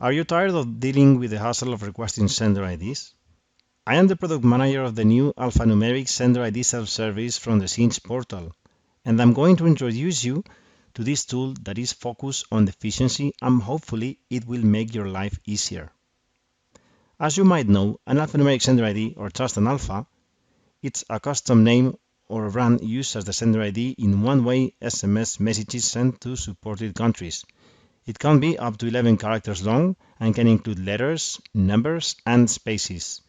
Are you tired of dealing with the hassle of requesting sender IDs? I am the product manager of the new alphanumeric sender ID self-service from the Sinch portal, and I'm going to introduce you to this tool that is focused on efficiency, and hopefully it will make your life easier. As you might know, an alphanumeric sender ID, or just an alpha, it's a custom name or a brand used as the sender ID in one-way SMS messages sent to supported countries. It can be up to 11 characters long and can include letters, numbers, and spaces.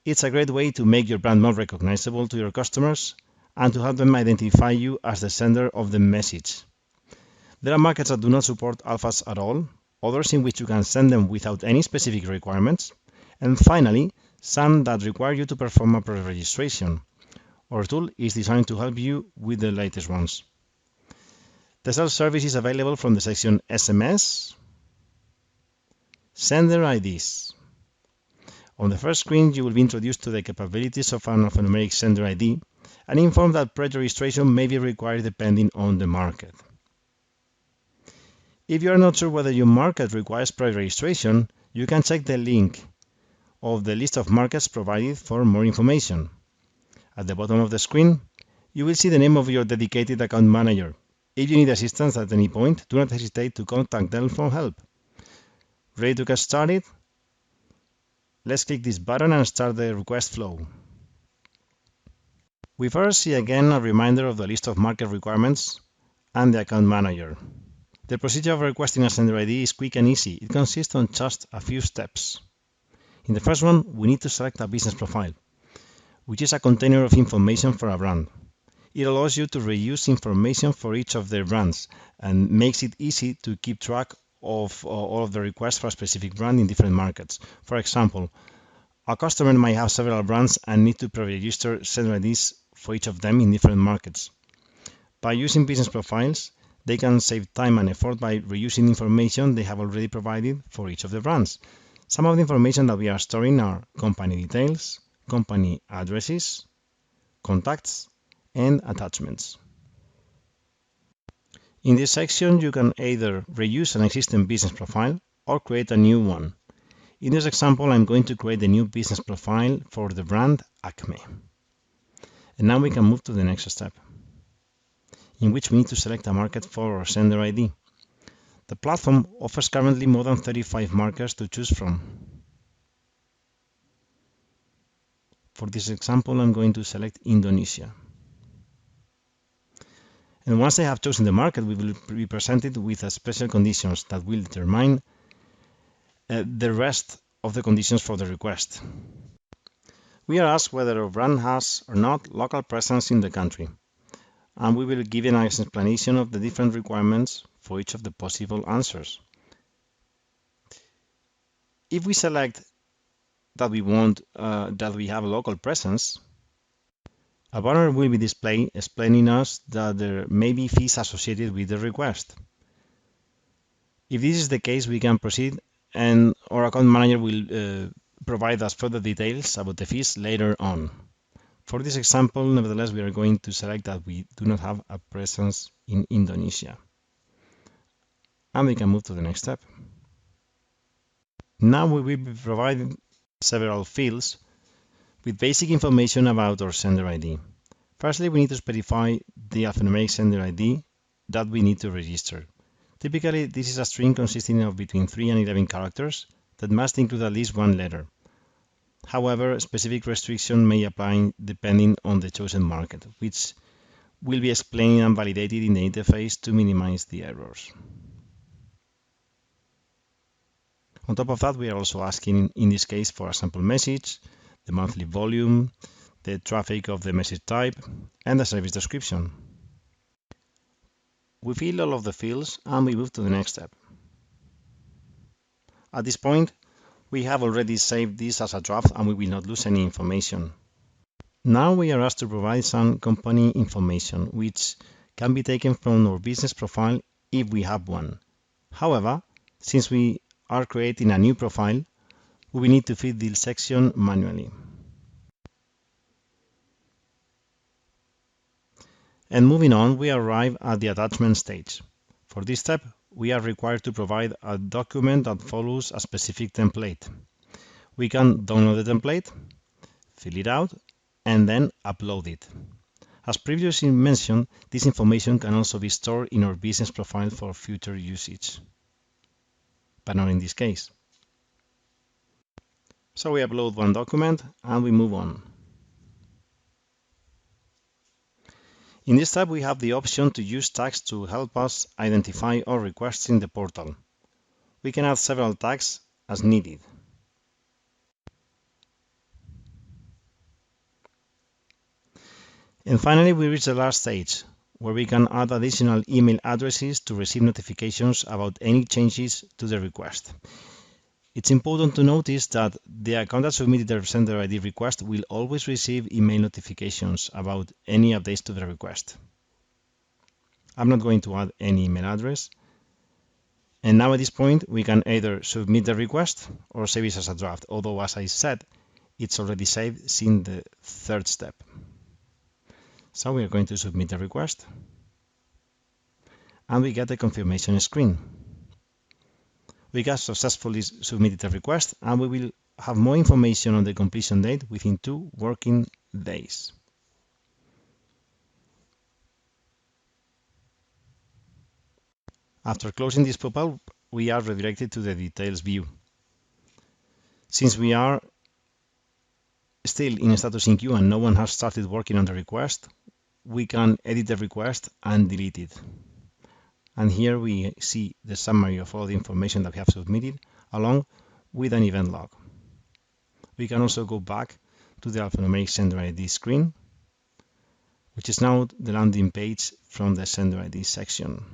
It's a great way to make your brand more recognizable to your customers and to help them identify you as the sender of the message. There are markets that do not support alphas at all, others in which you can send them without any specific requirements, and finally, some that require you to perform a pre-registration. Our tool is designed to help you with the latest ones. The self-service is available from the section SMS, Sender IDs. On the first screen, you will be introduced to the capabilities of an alphanumeric sender ID and informed that pre-registration may be required depending on the market. If you are not sure whether your market requires pre-registration, you can check the link of the list of markets provided for more information. At the bottom of the screen, you will see the name of your dedicated account manager. If you need assistance at any point, do not hesitate to contact them for help. Ready to get started? Let's click this button and start the request flow. We first see again a reminder of the list of market requirements and the account manager. The procedure of requesting a sender ID is quick and easy. It consists on just a few steps. In the first one, we need to select a business profile, which is a container of information for a brand. It allows you to reuse information for each of their brands and makes it easy to keep track of all of the requests for a specific brand in different markets. For example, a customer might have several brands and need to pre-register sender IDs for each of them in different markets. By using business profiles, they can save time and effort by reusing information they have already provided for each of the brands. Some of the information that we are storing are company details, company addresses, contacts, and attachments. In this section, you can either reuse an existing business profile or create a new one. In this example, I'm going to create a new business profile for the brand Acme. And now we can move to the next step, in which we need to select a market for our sender ID. The platform offers currently more than 35 markets to choose from. For this example, I'm going to select Indonesia. And once I have chosen the market, we will be presented with special conditions that will determine the rest of the conditions for the request. We are asked whether our brand has or not local presence in the country, and we will give an explanation of the different requirements for each of the possible answers. If we select that we want that we have a local presence, a banner will be displayed explaining us that there may be fees associated with the request. If this is the case, we can proceed, and our account manager will provide us further details about the fees later on. For this example, nevertheless, we are going to select that we do not have a presence in Indonesia. And we can move to the next step. Now we will be provided several fields with basic information about our sender ID. Firstly, we need to specify the alphanumeric sender ID that we need to register. Typically, this is a string consisting of between 3 and 11 characters that must include at least one letter. However, specific restriction may apply depending on the chosen market, which will be explained and validated in the interface to minimize the errors. On top of that, we are also asking, in this case, for a sample message, the monthly volume, the traffic of the message type, and the service description. We fill all of the fields and we move to the next step. At this point, we have already saved this as a draft and we will not lose any information. Now we are asked to provide some company information, which can be taken from our business profile if we have one. However, since we are creating a new profile, we will need to fill this section manually. And moving on, we arrive at the attachment stage. For this step, we are required to provide a document that follows a specific template. We can download the template, fill it out, and then upload it. As previously mentioned, this information can also be stored in our business profile for future usage, but not in this case. So we upload one document and we move on. In this tab, we have the option to use tags to help us identify our requests in the portal. We can add several tags as needed. And finally, we reach the last stage, where we can add additional email addresses to receive notifications about any changes to the request. It's important to notice that the account that submitted the sender ID request will always receive email notifications about any updates to the request. I'm not going to add any email address. And now at this point, we can either submit the request or save it as a draft, although as I said, it's already saved since the third step. So we are going to submit the request and we get the confirmation screen. We have successfully submitted the request and we will have more information on the completion date within 2 working days. After closing this pop-up, we are redirected to the details view. Since we are still in status in queue and no one has started working on the request, we can edit the request and delete it. And here we see the summary of all the information that we have submitted, along with an event log. We can also go back to the alphanumeric sender ID screen, which is now the landing page from the sender ID section.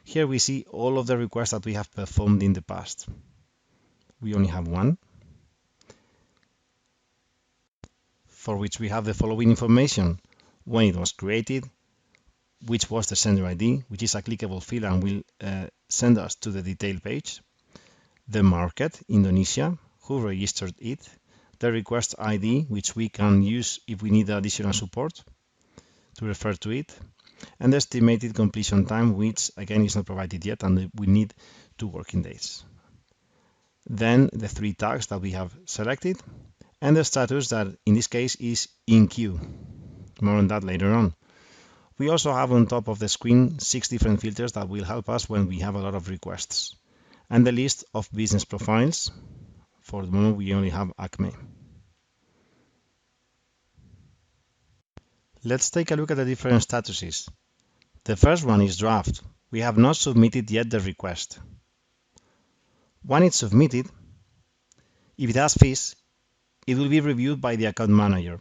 Here we see all of the requests that we have performed in the past. We only have one, for which we have the following information: when it was created, which was the sender ID, which is a clickable field and will send us to the detail page, the market, Indonesia, who registered it, the request ID, which we can use if we need additional support to refer to it, and the estimated completion time, which again is not provided yet and we need 2 working days. Then the 3 tags that we have selected and the status that in this case is in queue. More on that later on. We also have on top of the screen 6 different filters that will help us when we have a lot of requests, and the list of business profiles. For the moment we only have Acme. Let's take a look at the different statuses. The first one is draft. We have not submitted yet the request. When it's submitted, if it has fees, it will be reviewed by the account manager,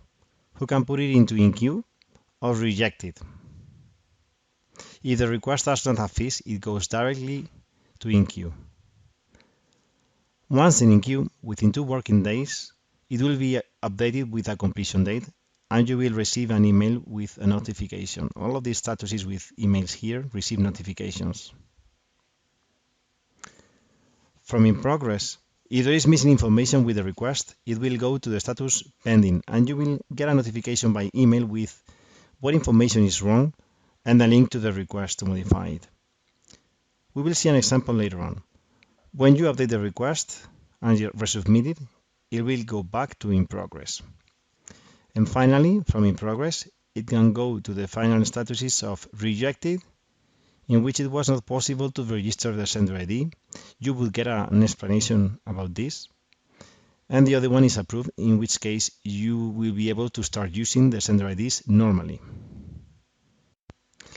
who can put it into in queue or reject it. If the request does not have fees, it goes directly to in queue. Once in queue, within 2 working days, it will be updated with a completion date and you will receive an email with a notification. All of these statuses with emails here receive notifications. From in progress, if there is missing information with the request, it will go to the status pending and you will get a notification by email with what information is wrong and a link to the request to modify it. We will see an example later on. When you update the request and you resubmit it, it will go back to in progress. And finally, from in progress, it can go to the final statuses of rejected, in which it was not possible to register the sender ID. You will get an explanation about this. And the other one is approved, in which case you will be able to start using the sender IDs normally.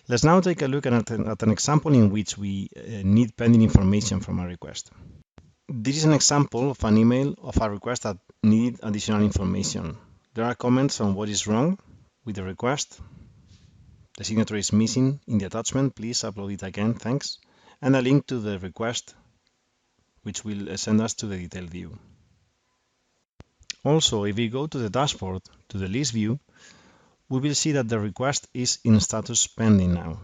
Let's now take a look at an example in which we need pending information from a request. This is an example of an email of a request that needed additional information. There are comments on what is wrong with the request. The signature is missing in the attachment. Please upload it again, thanks. And a link to the request, which will send us to the detailed view. Also, if we go to the dashboard, to the list view, we will see that the request is in status pending now.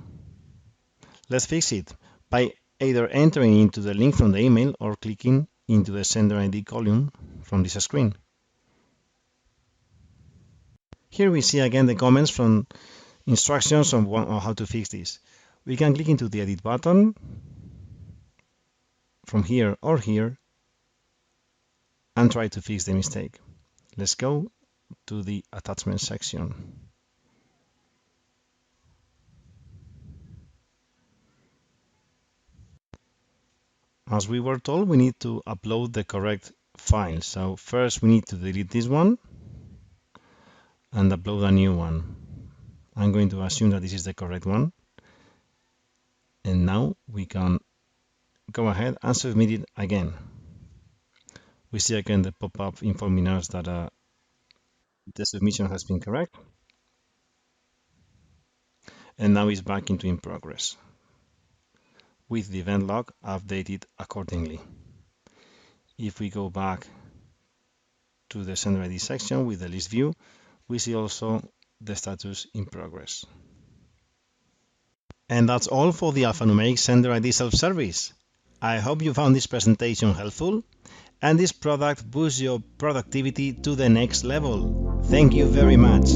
Let's fix it by either entering into the link from the email or clicking into the sender ID column from this screen. Here we see again the comments from instructions on how to fix this. We can click into the edit button from here or here and try to fix the mistake. Let's go to the attachment section. As we were told, we need to upload the correct file. So first we need to delete this one and upload a new one. I'm going to assume that this is the correct one. And now we can go ahead and submit it again. We see again the pop-up informing us that the submission has been correct. And now it's back into in progress, with the event log updated accordingly. If we go back to the sender ID section with the list view, we see also the status in progress. And that's all for the alphanumeric sender ID self-service. I hope you found this presentation helpful and this product boosts your productivity to the next level. Thank you very much.